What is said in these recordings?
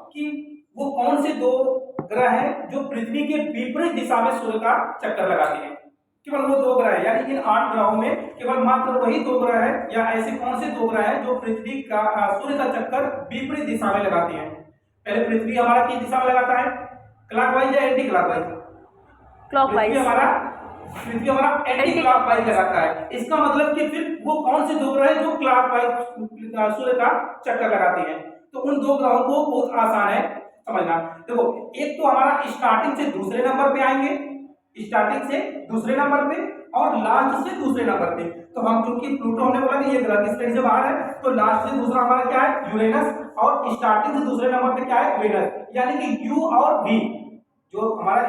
कि वो कौन से दो ग्रह हैं जो पृथ्वी के विपरीत दिशा में सूर्य का चक्कर लगाते हैं। केवल वो दो ग्रह है, यानी इन 8 ग्रहों में केवल मात्र वही दो ग्रह है, या ऐसे कौन से दो ग्रह हैं जो पृथ्वी का सूर्य का चक्कर विपरीत दिशा में लगाते हैं। पहले पृथ्वी हमारा किस दिशा में लगाता है, क्लॉकवाइज या एंटी क्लॉकवाइज? क्लॉकवाइज। पृथ्वी हमारा एंटी क्लॉकवाइज लगाता है। इसका मतलब कि फिर वो कौन से दो ग्रह हैं जो क्लॉकवाइज सूर्य का चक्कर लगाते हैं। तो उन दो ग्रहों को बहुत आसान है समझना। देखो, एक तो हमारा स्टार्टिंग से दूसरे नंबर पे आएंगे, स्टार्टिंग से दूसरे नंबर पे, और लास्ट से दूसरे नंबर पे। तो हम क्योंकि प्लूटो हमने बोला कि ये ग्रह की श्रेणी से बाहर है, तो लास्ट से दूसरा हमारा क्या है, यूरेनस, और स्टार्टिंग से दूसरे नंबर पे क्या है, वेनस। यानी कि यू और वी, जो हमारा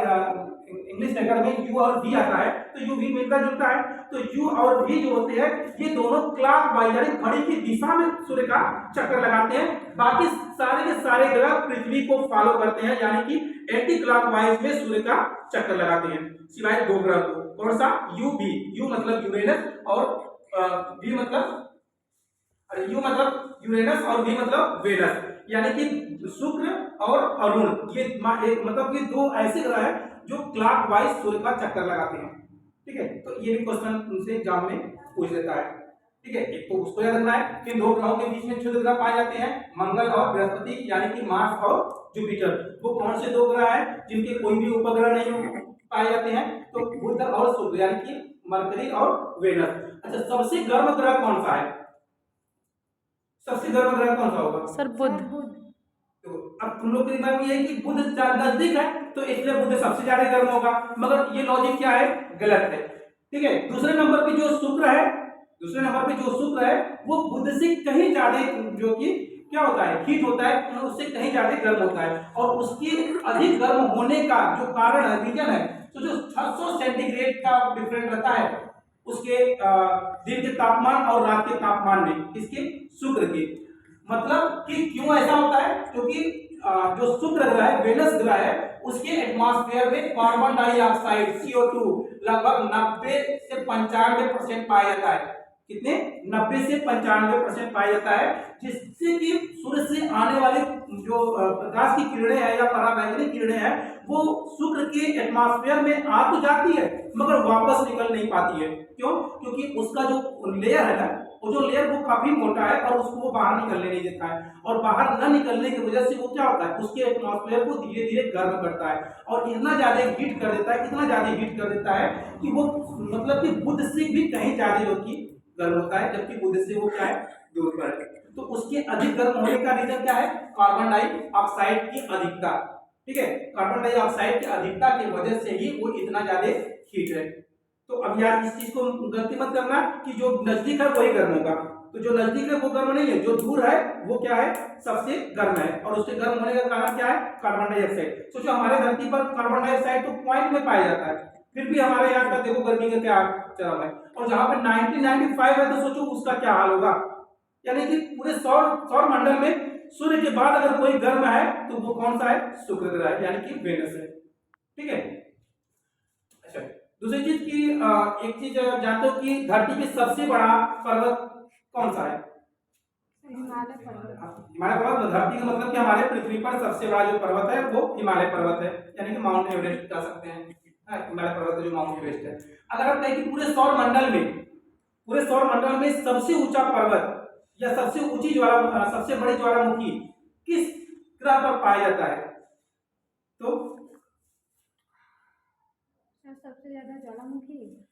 इंग्लिश लेटर में यू और वी आता है, तो यू वी मिलता जुलता है। तो यू और वी जो होते हैं ये दोनों क्लॉकवाइज यानी घड़ी की दिशा में सूर्य का चक्कर लगाते हैं। बाकी सारे के सारे ग्रह पृथ्वी को फॉलो करते हैं, यानी कि एंटी क्लॉकवाइज में सूर्य का चक्कर लगाते हैं, सिवाय दो ग्रह को। कौन सा, यू वी, यू मतलब यूरेनस और वी मतलब यू मतलब यूरेनस और वी मतलब वेनस, यानी कि शुक्र और अरुण। ये मतलब कि दो ऐसे ग्रह हैं जो क्लॉकवाइज सूर्य का चक्कर लगाते हैं। ठीक है, तो ये भी क्वेश्चन उनसे एग्जाम में पूछ लेता है। ठीक है, एक तो उसको याद रखना है कि दो ग्रहों के बीच में क्षुद्र ग्रह पाए जाते हैं, मंगल और बृहस्पति, यानी कि मार्स और जुपिटर। वो कौन से दो ग्रह हैं जिनके कोई भी उपग्रह नहीं पाए जाते हैं, तो बुध और शुक्र, यानी कि मरकरी और वेनस। अच्छा, सबसे गर्म ग्रह कौन सा है, सबसे गर्म ग्रह कौन सा होगा सर? बुध। तो अब तुम लोग के दिमाग में ये है कि बुध नजदीक है तो इसलिए बुध सबसे ज्यादा गर्म होगा, मगर ये लॉजिक क्या है, गलत है। ठीक है, दूसरे नंबर पे जो शुक्र है, दूसरे नंबर पे जो शुक्र है वो बुध से कहीं ज्यादा, जो कि क्या होता है, हीट होता है, उससे कहीं ज्यादा गर्म होता है। और उसके अधिक गर्म होने का जो कारण है, रीजन है, तो जो 600 सेंटीग्रेड का डिफरेंस रहता है उसके दिन के तापमान और रात के तापमान में, इसके शुक्र के। मतलब कि क्यों ऐसा होता है, क्योंकि जो शुक्र ग्रह है, वेनस ग्रह है, उसके एटमॉस्फेयर में कार्बन डाइऑक्साइड CO2 लगभग 90 से 95% पाया जाता है। कितने, 90 से 95% पाया जाता है, जिससे कि सूर्य से आने वाले जो प्रकाश की किरणें हैं या पराबैंगनी किरणें हैं वो शुक्र के एटमॉस्फेयर में आ तो जाती है मगर वापस निकल नहीं पाती है। क्यों, क्योंकि उसका जो लेयर है ना, वो जो लेयर वो काफी मोटा है और उसको वो बाहर निकलने नहीं देता है, और बाहर न निकलने की वजह से वो क्या होता है, उसके एटमॉस्फेयर को धीरे धीरे गर्म करता है और इतना ज्यादा हीट कर देता है, इतना ज्यादा हीट कर देता है कि वो मतलब कि बुध से भी कहीं ज्यादा जो कि गर्म होता है, जबकि बुध से वो क्या है, दूर पर है। तो उसके अधिक गर्म होने का रीजन क्या है, कार्बन डाइऑक्साइड की अधिकता। ठीक है, कार्बन डाइऑक्साइड की अधिकता की वजह से ही वो इतना ज्यादा हीट है। तो अब यार इस चीज को गलती मत करना कि जो नजदीक है वही गर्म होगा, तो जो नजदीक है वो गर्म नहीं है, जो दूर है वो क्या है, सबसे गर्म है। और उसके गर्म होने का कारण क्या है, कार्बन डाइऑक्साइड। सोचो हमारे धरती पर कार्बन डाइऑक्साइड तो पॉइंट में पाया जाता है, फिर भी हमारे यहाँ का देखो गर्मी का क्या चरम है। और जहां पे 1995 है तो सोचो उसका क्या हाल होगा। यानी कि पूरे सौर मंडल में सूर्य के बाद अगर कोई गर्म है तो वो कौन सा है, शुक्र ग्रह है, यानी कि वेनस है। ठीक है, अच्छा, दूसरी चीज की एक चीज जानते हो कि धरती पे सबसे बड़ा पर्वत कौन सा है, हिमालय पर्वत। हिमालय पर्वत। धरती का मतलब कि हमारे पृथ्वी पर सबसे बड़ा जो पर्वत है वो हिमालय पर्वत है, यानी कि माउंट एवरेस्ट कह सकते हैं। हिमालय पर्वत जो माउंट एवरेस्ट है। अगर आप कहें कि पूरे सौर मंडल में सबसे ऊंचा पर्वत या सबसे ऊंची सबसे बड़ी ज्वालामुखी किस ग्रह पर पाया जाता है, तो सबसे ज्यादा ज्वालामुखी,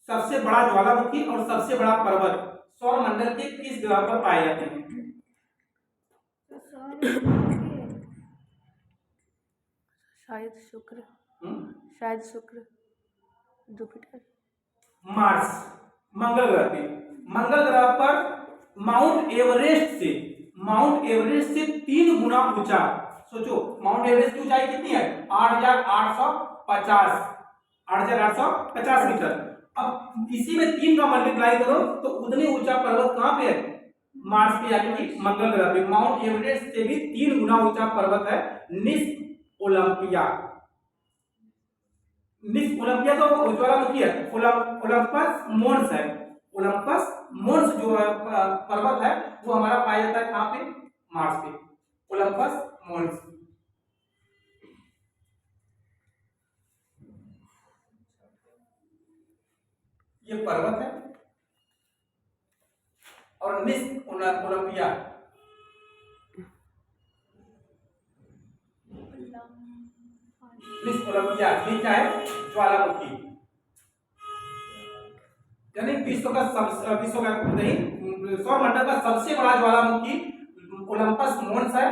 सबसे बड़ा ज्वालामुखी और सबसे बड़ा पर्वत सौर मंडल के किस ग्रह पर पाए जाते हैं, शायद शुक्र, शायद शुक्र, जुपिटर, मार्स, मंगल ग्रह पे। मंगल ग्रह पर माउंट एवरेस्ट से 3 गुना ऊंचा। सोचो माउंट एवरेस्ट की ऊंचाई कितनी है, 8,850 मीटर। अब इसी में 3 का मल्टीप्लाई करो तो उतनी ऊंचा पर्वत कहां पे है, मार्स पे, यानी कि मंगल ग्रह पे। माउंट एवरेस्ट से भी 3 गुना ऊंचा पर्वत है निस ओलंपिया। तो ज्वालामुखी है, ओलंपस मोन्स है। ओलंपस मोन्स जो है पर्वत है वो हमारा पाया जाता है कहां पे, मार्स पे, ओलंपस मोन्स। ये पर्वत है, और निस्क ओलंपिया, निस्क ओलंपिया ये क्या है? ज्वालामुखी। यानी विश्व का नहीं, सौरमंडल का सबसे बड़ा ज्वालामुखी ओलंपस मोन्स है,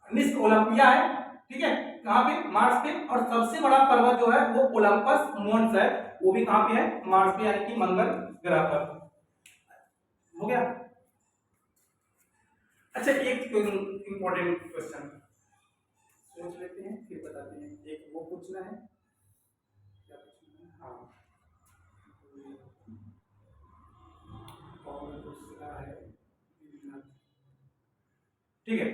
निस्क ओलंपिया है, ठीक है, कहाँ पे? मार्स पे। और सबसे बड़ा पर्वत जो है वो ओलंपस मोन्स है, वो भी कहाँ पे है? मार्स पे, यानी कि मंगल ग्रह पर। हो गया? अच्छा, एक इंपॉर्टेंट क्वेश्चन सोच लेते हैं फिर बताते हैं। एक वो पूछना है, क्या पूछना है? हाँ, और दूसरा है, ठीक है,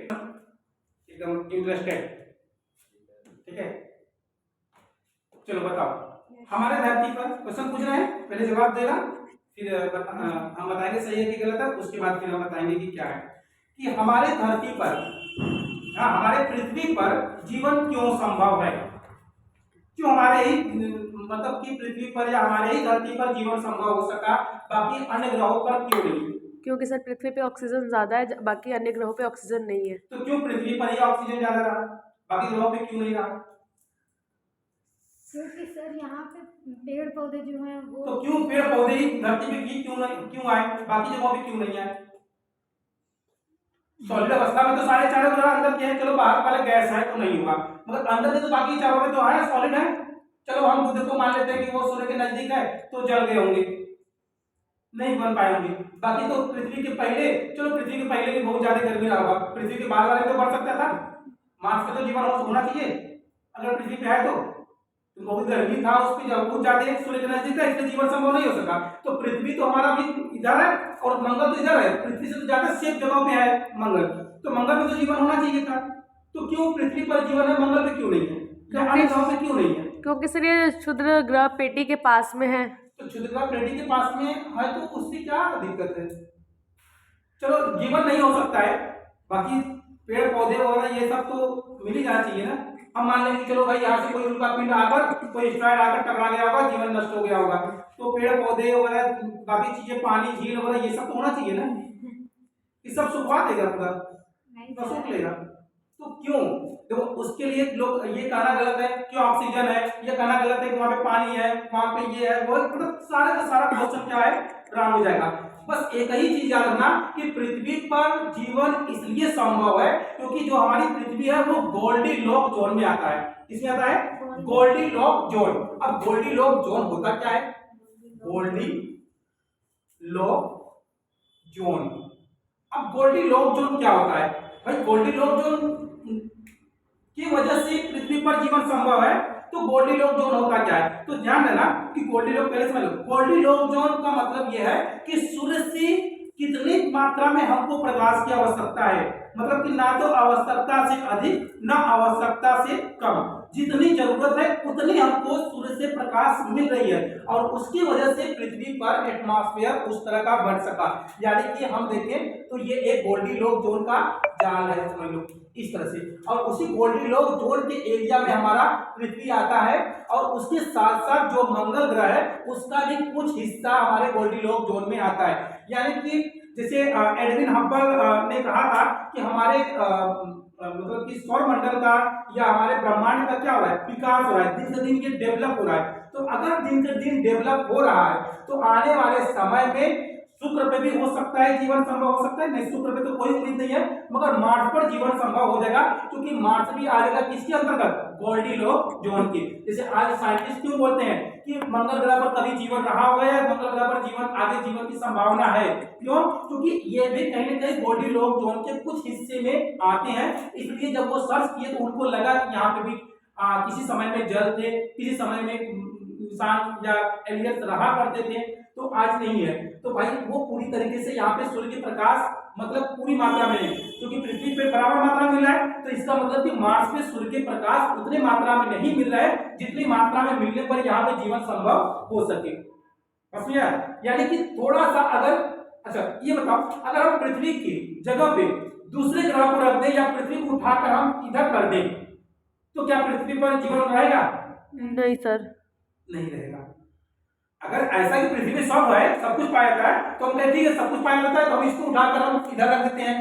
एकदम इंटरेस्टेड, ठीक है, चलो बताओ। हमारे धरती पर क्वेश्चन पूछ रहे हैं, पहले जवाब देगा, फिर हम बताएंगे सही है कि गलत है, उसके बाद फिर हम बताएंगे कि क्या है। कि हमारे धरती पर, हमारे पृथ्वी पर जीवन क्यों संभव है? क्यों हमारे ही मतलब कि पृथ्वी पर या हमारे ही धरती पर जीवन संभव हो सका, बाकी अन्य ग्रहों पर क्यों नहीं? क्योंकि सर पृथ्वी पे ऑक्सीजन ज्यादा है, बाकी अन्य ग्रहों पे ऑक्सीजन नहीं है। तो क्यों पृथ्वी पर ही ऑक्सीजन ज्यादा रहा, बाकी ग्रहों पे क्यों नहीं रहा? क्योंकि सर यहाँ पे पेड़ पौधे जो हैं वो, तो क्यों पेड़ पौधे ही धरती पे क्यों नहीं, क्यों आए, बाकी जगहों पे क्यों नहीं आए? सॉलिड अवस्था में तो सारे चारों ग्रह अंदर के हैं, चलो बाहर वाले गैस है तो नहीं होगा, मगर अंदर के तो बाकी चारों में तो है, सॉलिड है। चलो हम बुध को मान लेते हैं कि वो सूर्य के नजदीक है तो जल गए होंगे, नहीं बन पाए होंगे। बाकी तो पृथ्वी के पहले, चलो पृथ्वी के पहले भी बहुत ज्यादा गर्मी रहा होगा, पृथ्वी के बाद वाले तो बढ़ सकता था, मार्स पे तो जीवन होना चाहिए अगर पृथ्वी पे है तो बहुत गर्मी था उस पर, जब बहुत ज्यादा सूर्य के नजदीक था इसलिए जीवन संभव नहीं हो सका। तो पृथ्वी तो हमारा भी इधर है और मंगल तो इधर है, पृथ्वी से तो ज्यादा सेफ जगह पे है मंगल, तो मंगल में तो जीवन होना चाहिए था। तो क्यों पृथ्वी पर जीवन है, मंगल पे क्यों नहीं है, क्या अन्य ग्रहों पे क्यों नहीं है? क्योंकि सर ये क्षुद्र ग्रह पेटी के पास में है। तो क्षुद्र ग्रह पेटी के पास में है तो उससे क्या दिक्कत है? चलो जीवन नहीं हो सकता है, बाकी पेड़ पौधे वगैरह ये सब तो मिल ही जाना चाहिए ना। हम मान लेंगे चलो भाई यहाँ से कोई उनका पिंड आकर, कोई एस्ट्रॉयड आकर टकरा गया होगा, जीवन नष्ट हो गया होगा, तो पेड़ पौधे वगैरह बाकी चीजें, पानी झील वगैरह ये सब तो होना चाहिए ना, ये सब सुखवा देगा पूरा, सूख लेगा। तो क्यों? देखो उसके लिए लोग ये कहना गलत है क्यों ऑक्सीजन है, ये कहना गलत है कि वहां पे पानी है, वहां पे ये है वो, मतलब सारा का सारा क्वेश्चन क्या है, रॉन्ग हो जाएगा। बस एक ही चीज याद रखना कि पृथ्वी पर जीवन इसलिए संभव है क्योंकि जो हमारी पृथ्वी है वो गोल्डीलॉक जोन में आता है। किसमें आता है? Goldilock zone. अब गोल्डीलॉक जोन होता क्या है? Goldilock zone. अब गोल्डीलॉक जोन क्या होता है भाई? गोल्डीलॉक जोन की वजह से पृथ्वी पर जीवन संभव है, तो गोल्डीलॉक जोन होता क्या है? तो ध्यान देना कि गोल्डीलॉक, पहले समझ लो, गोल्डीलॉक जोन का मतलब यह है कि सूर्य से कितनी मात्रा में हमको प्रकाश की आवश्यकता है, मतलब कि ना तो आवश्यकता से अधिक ना आवश्यकता से कम, जितनी जरूरत है उतनी हमको सूर्य से प्रकाश मिल रही है, और उसकी वजह से पृथ्वी पर एटमॉस्फेयर उस तरह का बढ़ सका। यानी कि हम देखें तो ये एक गोल्डीलॉक जोन का जाल है, समझ लो इस तरह से। और उसी गोल्डीलॉक जोन के एरिया में हमारा पृथ्वी आता है, और उसके साथ साथ जो मंगल ग्रह है उसका भी कुछ हिस्सा हमारे गोल्डीलॉक जोन में आता है। यानी कि जैसे एडविन हब्बल ने कहा था कि हमारे मतलब कि सौर मंडल का या हमारे ब्रह्मांड का क्या हो रहा है, विकास हो रहा है, दिन से दिन ये डेवलप हो रहा है। तो अगर दिन से दिन डेवलप हो रहा है तो आने वाले समय में शुक्र पे भी हो सकता है जीवन संभव हो सकता है, नहीं शुक्र पे तो कोई उम्मीद नहीं है, मगर मार्स पर जीवन संभव हो जाएगा, क्योंकि मार्स भी आ जाएगा किसके अंतर्गत? गोल्डीलॉक जोन के। जैसे आज साइंटिस्ट क्यों बोलते हैं कि मंगल ग्रह पर कभी जीवन रहा होगा या मंगल ग्रह पर जीवन, आगे जीवन की संभावना है, क्यों? क्योंकि ये भी कहीं ना कहीं गोल्डीलॉक जोन के कुछ हिस्से में आते हैं, इसलिए जब वो सर्च किए तो उनको लगा कि यहाँ पे भी किसी समय में जल थे, किसी समय में इंसान या एलियंस रहा करते थे, तो आज नहीं है। तो भाई वो पूरी तरीके से यहाँ पे सूर्य के प्रकाश मतलब पूरी मात्रा में है, क्योंकि पृथ्वी पे बराबर मात्रा में मिल रहा है, तो इसका मतलब कि मार्स पे सूर्य के प्रकाश उतने मात्रा में नहीं मिल रहा है जितनी मात्रा में मिलने पर यहाँ पे जीवन संभव हो सके। यानी कि थोड़ा सा अगर, अच्छा ये बताओ, अगर हम पृथ्वी की जगह पे दूसरे ग्रह को रख दें या पृथ्वी को उठाकर हम इधर कर दें तो क्या पृथ्वी पर जीवन रहेगा? नहीं सर, नहीं रहेगा। अगर ऐसा कि पृथ्वी में सब है, सब कुछ पाया जाता है, तो हम कहते हैं सब कुछ पाया जाता है, तो हम इसको उठाकर हम इधर रख देते हैं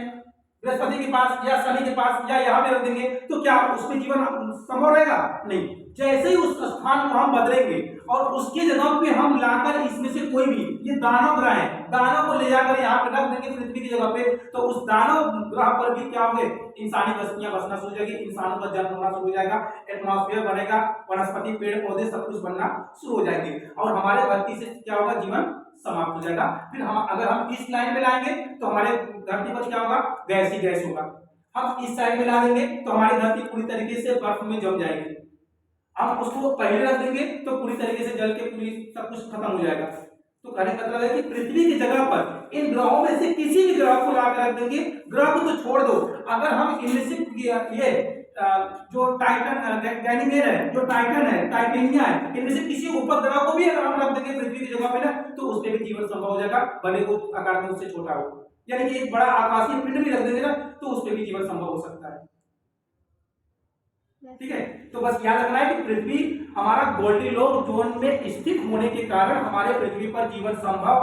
बृहस्पति के पास या शनि के पास या यहाँ पे रख देंगे, तो क्या उसमें जीवन संभव रहेगा? नहीं। जैसे ही उस स्थान को हम बदलेंगे और उसकी जगह पे हम लाकर इसमें से कोई भी, ये दानव ग्रह है, दानव को ले जाकर यहाँ पे रख देंगे पृथ्वी की जगह पे, तो उस दानव ग्रह पर भी क्या होंगे? इंसानी बस्तियां बसना शुरू हो जाएगी, इंसानों का जन्म होना शुरू हो जाएगा, एटमॉस्फेयर बनेगा, वनस्पति पेड़ पौधे सब कुछ बनना शुरू हो जाएंगे और हमारे धरती से क्या होगा? जीवन समाप्त हो जाएगा। फिर हम अगर हम इस लाइन में लाएंगे तो हमारे धरती पर क्या होगा? गैस ही गैस होगा। हम इस साइड में ला देंगे तो हमारी धरती पूरी तरीके से बर्फ में जम जाएगी। हम उसको पहले रख देंगे तो पूरी तरीके से जल के पूरी सब कुछ खत्म हो जाएगा। तो कहने का मतलब है कि पृथ्वी की जगह पर इन ग्रहों में से किसी भी ग्रह को लाकर रख देंगे। ग्रह को तो छोड़ दो, अगर हम इनमें से ये जो टाइटन गैनीमेड है, जो टाइटन है, टाइटेनिया है, इनमें से किसी उपग्रह को भी अगर हम रख देंगे पृथ्वी की जगह पे ना, तो उस पे भी जीवन संभव हो जाएगा, भले वो आकार में उससे छोटा हो। यानी कि एक बड़ा आकाशीय पिंड भी रख देंगे ना, तो उस पे भी जीवन संभव हो सकता है। ठीक है, तो बस याद रखना है कि पृथ्वी हमारा गोल्डीलॉक जोन में स्थित होने के कारण हमारे पृथ्वी पर जीवन संभव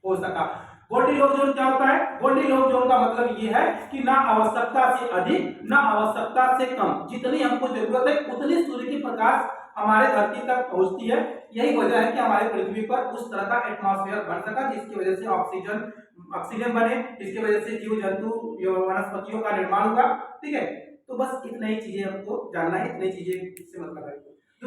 हो सका। गोल्डीलॉक जोन क्या होता है? गोल्डीलॉक जोन का मतलब ये है कि ना आवश्यकता से अधिक ना आवश्यकता से कम, जितनी हमको जरूरत है उतनी सूर्य की प्रकाश हमारे धरती तक पहुंचती है। यही वजह है कि हमारे पृथ्वी पर उस तरह का एटमॉस्फेयर बन सका जिसकी वजह से ऑक्सीजन बने, जिसकी वजह से जीव जंतु वनस्पतियों का निर्माण हुआ। ठीक है, तो बस इतनी ही चीजें हमको जानना है, इतनी चीजें से मतलब है।